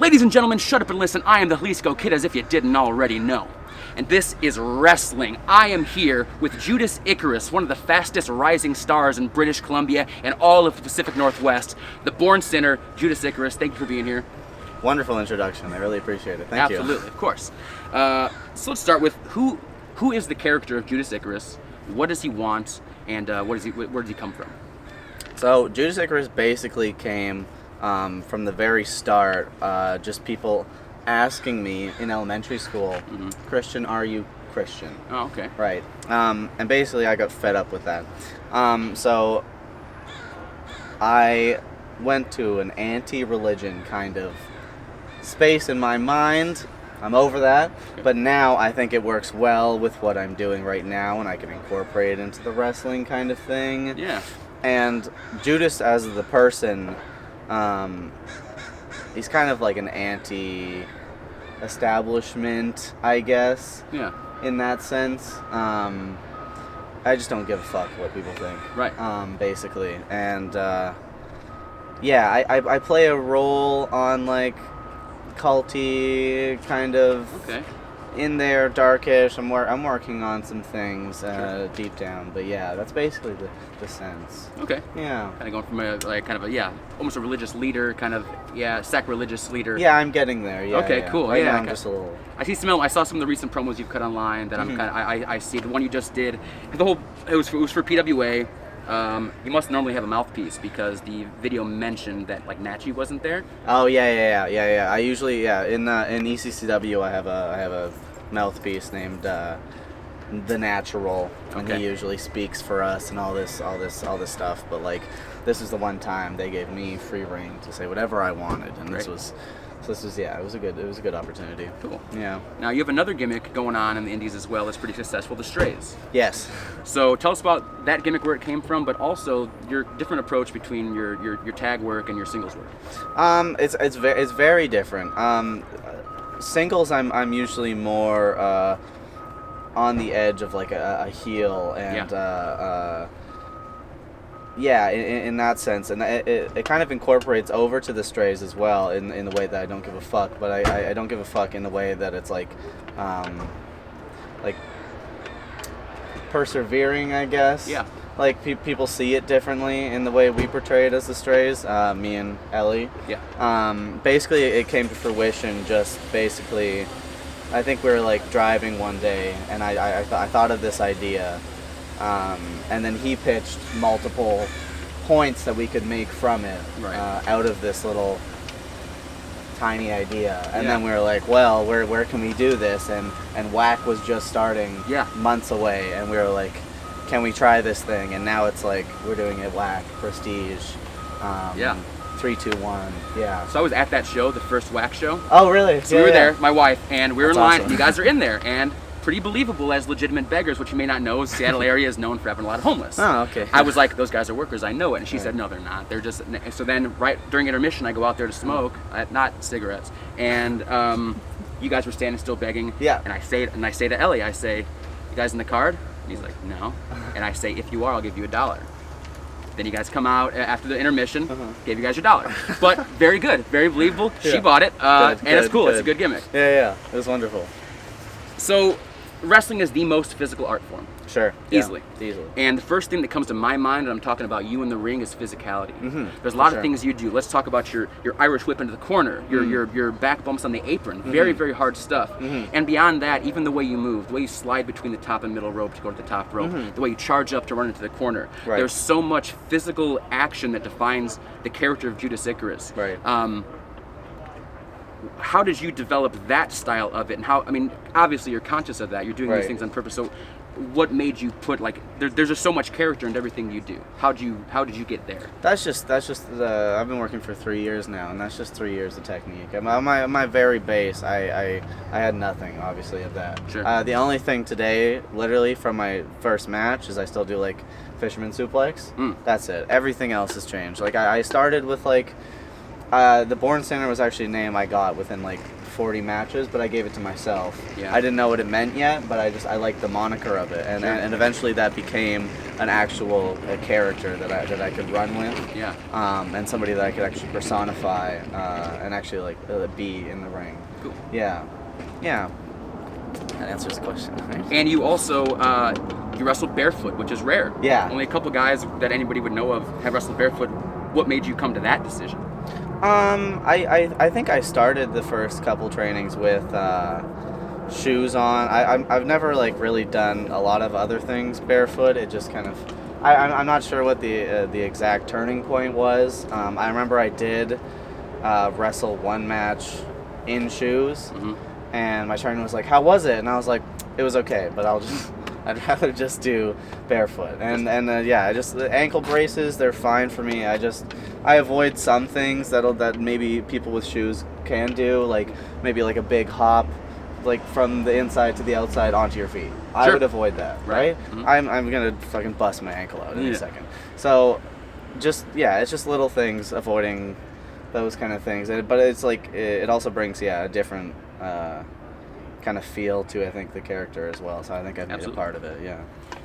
Ladies and gentlemen, shut up and listen. I am the Jalisco Kid, as if you didn't already know. And this is wrestling. I am here with Judas Icarus, one of the fastest rising stars in British Columbia and all of the Pacific Northwest. The Bourne Center, Judas Icarus, thank you for being here. Wonderful introduction. I really appreciate it. Thank you. Absolutely, of course. So let's start with who is the character of Judas Icarus? What does he want? And where does he come from? So Judas Icarus basically came from the very start, just people asking me in elementary school, Christian, are you Christian? Oh, okay. Right. And basically I got fed up with that. So I went to an anti-religion kind of space in my mind. I'm over that, but now I think it works well with what I'm doing right now, and I can incorporate it into the wrestling kind of thing. Yeah. And Judas as the person, he's kind of like an anti-establishment, I guess. Yeah. In that sense. I just don't give a fuck what people think. Right. Basically. And, yeah, I play a role on, like, culty, kind of in there, darkish. I'm working on some things deep down, but yeah, that's basically the sense. Okay. Yeah. Kind of going from almost a religious leader, sacrilegious leader. Yeah, I'm getting there. Yeah. Okay, yeah. cool. Right yeah, now I'm just a little. I saw some of the recent promos you've cut online that I see. The one you just did, it was for PWA. You must normally have a mouthpiece because the video mentioned that like Nachi wasn't there. Oh yeah. I usually in ECCW I have a mouthpiece named The Natural, and he usually speaks for us and all this stuff. But like this is the one time they gave me free reign to say whatever I wanted, and it was a good opportunity. Cool. Yeah. Now you have another gimmick going on in the indies as well that's pretty successful, the Strays. Yes. So tell us about that gimmick, where it came from, but also your different approach between your tag work and your singles work. It's very different. Singles I'm usually more on the edge of like a heel and in that sense, and it kind of incorporates over to the Strays as well in the way that I don't give a fuck, but I don't give a fuck in the way that it's like persevering, I guess. Yeah. Like people see it differently in the way we portray it as the Strays, me and Ellie. Yeah. Basically, it came to fruition just basically, I think we were like driving one day, and I thought of this idea. And then he pitched multiple points that we could make from it out of this little tiny idea. And then we were like, well, where can we do this? And WAC was just starting months away, and we were like, can we try this thing? And now it's like we're doing it WAC, Prestige, 3, 2, 1, yeah. So I was at that show, the first WAC show. Oh, really? So we were there, my wife, and we were in line. Awesome. You guys are in there, and pretty believable as legitimate beggars, which you may not know, Seattle area is known for having a lot of homeless. Oh, okay. I was like, those guys are workers, I know it. And she said, no, they're not. They're just, so then right during intermission, I go out there to smoke, not cigarettes, and you guys were standing still begging. Yeah. And I say to Ellie, I say, you guys in the card? And he's like, no. And I say, if you are, I'll give you $1. Then you guys come out after the intermission, gave you guys your $1. But very good, very believable. She bought it, and it's cool. It's a good gimmick. Yeah. It was wonderful. So, wrestling is the most physical art form. Sure. Easily. Yeah, easily. And the first thing that comes to my mind when I'm talking about you in the ring is physicality. There's a lot of things you do. Let's talk about your Irish whip into the corner, your back bumps on the apron. Very, very hard stuff. And beyond that, even the way you move, the way you slide between the top and middle rope to go to the top rope, the way you charge up to run into the corner. Right. There's so much physical action that defines the character of Judas Icarus. Right. How did you develop that style of it? And how, I mean, obviously you're conscious of that. You're doing these things on purpose. So what made you put, like, there's just so much character in everything you do. How did you get there? That's just I've been working for 3 years now, and that's just 3 years of technique. At my very base, I had nothing, obviously, of that. Sure. The only thing today, literally, from my first match, is I still do, like, fisherman suplex. That's it. Everything else has changed. Like, I started with, like, The Bourne Center was actually a name I got within like 40 matches, but I gave it to myself. Yeah. I didn't know what it meant yet, but I liked the moniker of it, and, Sure. and eventually that became an actual character that I could run with. Yeah. And somebody that I could actually personify and actually like be in the ring. Cool. Yeah. Yeah. That answers the question, right? And you also you wrestled barefoot, which is rare. Yeah. Only a couple guys that anybody would know of have wrestled barefoot. What made you come to that decision? I think I started the first couple trainings with shoes on. I've never like really done a lot of other things barefoot. It just kind of I'm not sure what the exact turning point was. I remember I did wrestle one match in shoes, and my trainer was like, "How was it?" And I was like, "It was okay, but I'd rather just do barefoot." And yeah, the ankle braces, they're fine for me. I avoid some things that maybe people with shoes can do, like maybe like a big hop, like from the inside to the outside onto your feet. I would avoid that, right? I'm gonna fucking bust my ankle out in a second. So it's just little things, avoiding those kind of things. But it's like it also brings a different kind of feel to, I think, the character as well. So I think I've made a part of it. Yeah.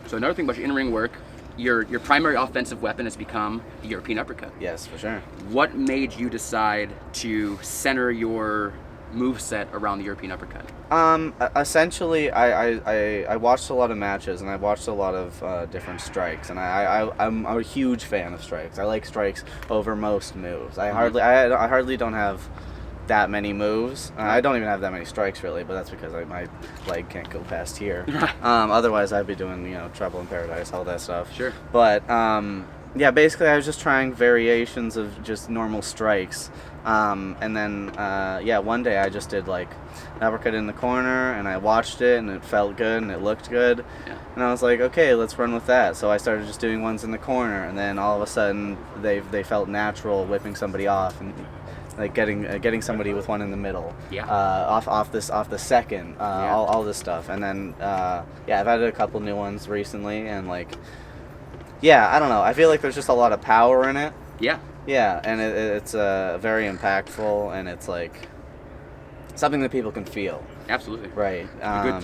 So another thing about your in-ring work, your primary offensive weapon has become the European uppercut. Yes, for sure. What made you decide to center your moveset around the European uppercut? Essentially, I watched a lot of matches, and I watched a lot of different strikes, and I'm a huge fan of strikes. I like strikes over most moves. I hardly don't have that many moves. I don't even have that many strikes really, but that's because my leg can't go past here. Otherwise, I'd be doing Trouble in Paradise, all that stuff. Sure. But yeah, basically, I was just trying variations of just normal strikes. And then one day I just did like an uppercut in the corner, and I watched it, and it felt good, and it looked good. Yeah. And I was like, okay, let's run with that. So I started just doing ones in the corner, and then all of a sudden they felt natural, whipping somebody off, and like getting somebody with one in the middle, off the second, all this stuff, and then I've added a couple new ones recently, and like, I don't know, I feel like there's just a lot of power in it. Yeah, and it's very impactful, and it's like something that people can feel. Absolutely. Right.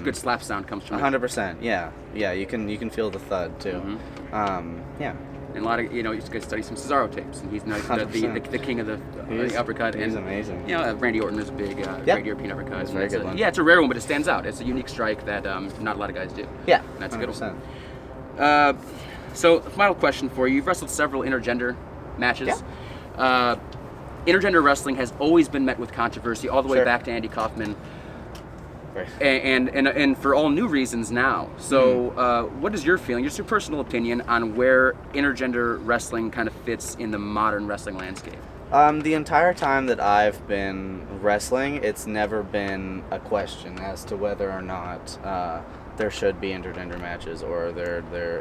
Good slap sound comes from 100%. Yeah. You can feel the thud too. Yeah. And a lot of, you could study some Cesaro tapes, and he's the king of the uppercut. He's amazing. Randy Orton is a big great European uppercut. It's a very good one. Yeah, it's a rare one, but it stands out. It's a unique strike that not a lot of guys do. Yeah, and that's 100%. A good one. So, final question for you. You've wrestled several intergender matches. Yeah. Intergender wrestling has always been met with controversy, all the way back to Andy Kaufman. Right. And for all new reasons now. So what is your feeling, just your personal opinion, on where intergender wrestling kind of fits in the modern wrestling landscape? The entire time that I've been wrestling, it's never been a question as to whether or not there should be intergender matches, or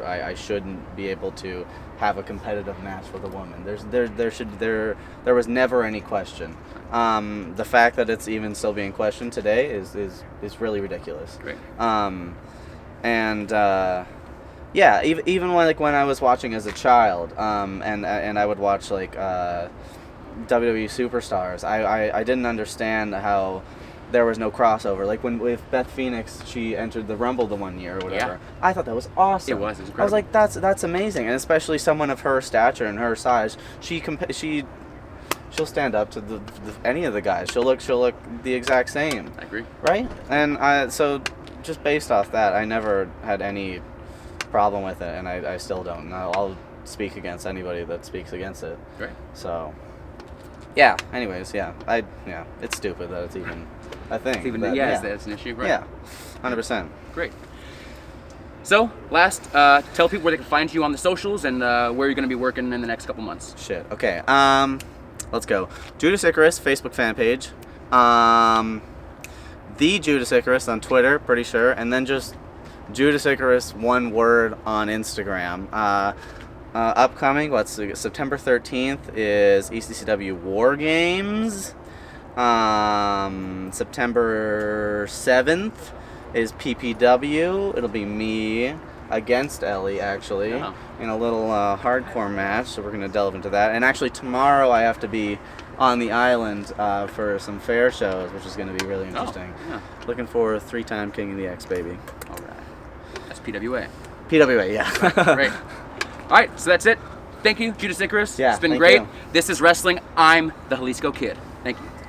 I shouldn't be able to have a competitive match with a woman. There was never any question. The fact that it's even still being questioned today is really ridiculous. Great. Even when I was watching as a child, and I would watch like WWE Superstars, I didn't understand how there was no crossover. Like with Beth Phoenix, she entered the Rumble the one year or whatever. Yeah. I thought that was awesome. It was incredible. I was like, that's amazing, and especially someone of her stature and her size, she'll stand up to any of the guys. She'll look the exact same. I agree. Right? And so just based off that, I never had any problem with it, and I still don't. And I'll speak against anybody that speaks against it. Great. So, yeah. Anyways, it's stupid that it's even a thing. That's an issue, right? Yeah, 100%. Great. So, last, tell people where they can find you on the socials and where you're going to be working in the next couple months. Shit. Okay. Let's go. Judas Icarus Facebook fan page. The Judas Icarus on Twitter, pretty sure, and then just Judas Icarus, one word, on Instagram. Upcoming, September 13th is ECCW War Games. September 7th is PPW. It'll be me against Ellie, actually, in a little hardcore match, so we're going to delve into that. And actually tomorrow I have to be on the island for some fair shows, which is going to be really interesting. Yeah. Looking for 3-time King of the X, baby. All right. That's PWA. PWA, yeah. Great. All right, so that's it. Thank you, Judas Icarus. Yeah, it's been thank great. you. This is wrestling. I'm the Jalisco Kid. Thank you.